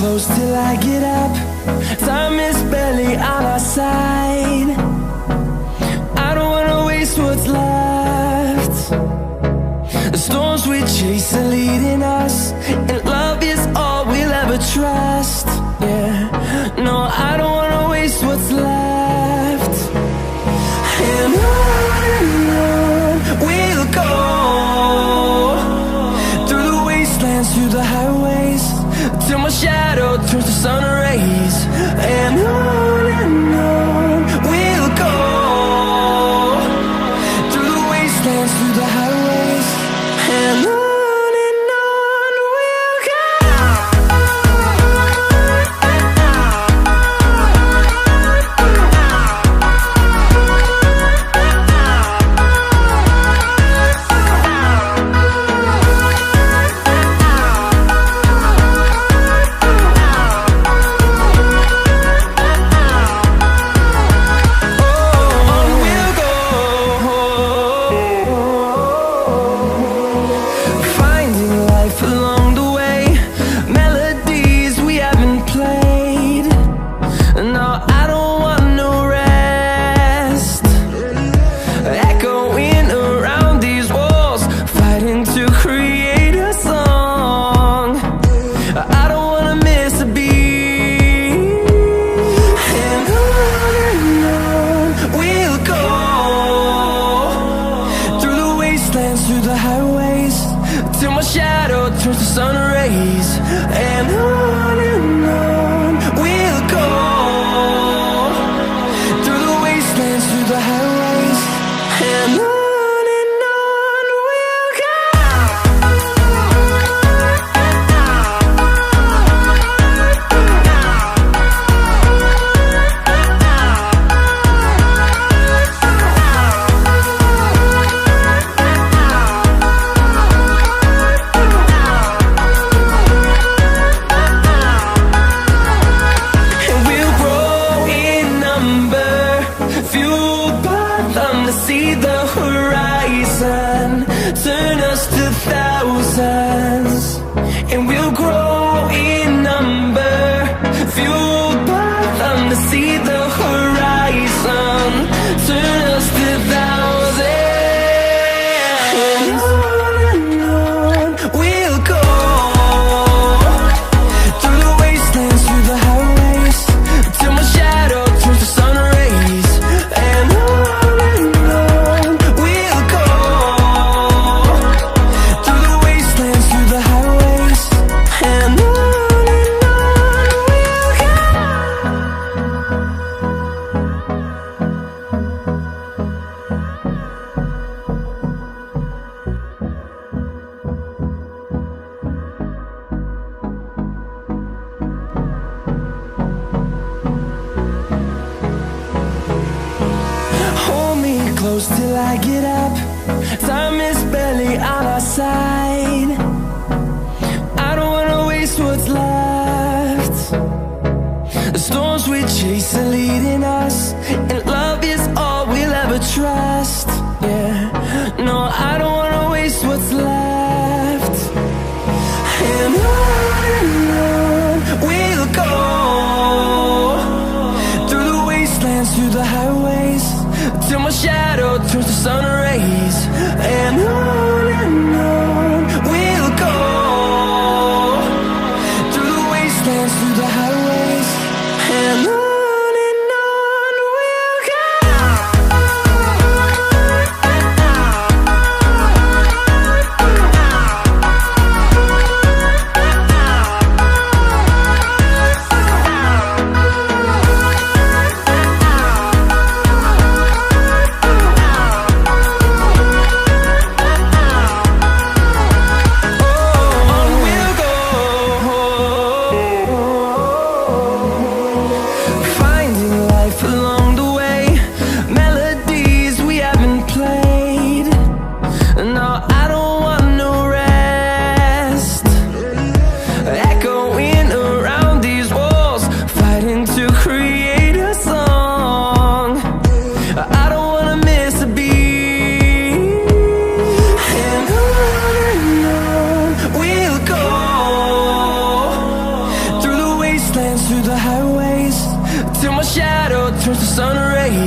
close till I get up. Time is barely on our side. I don't wanna waste what's left. The storms we chase are leading us, and love is all we'll ever trust. Yeah, no, I don't wanna waste what's left. And on we'll go, through the wastelands, through the highways, till my shadow turns to sun rays. And on we'll go, through the wastelands, through the highways, and on we'll go.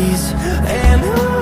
breeze. And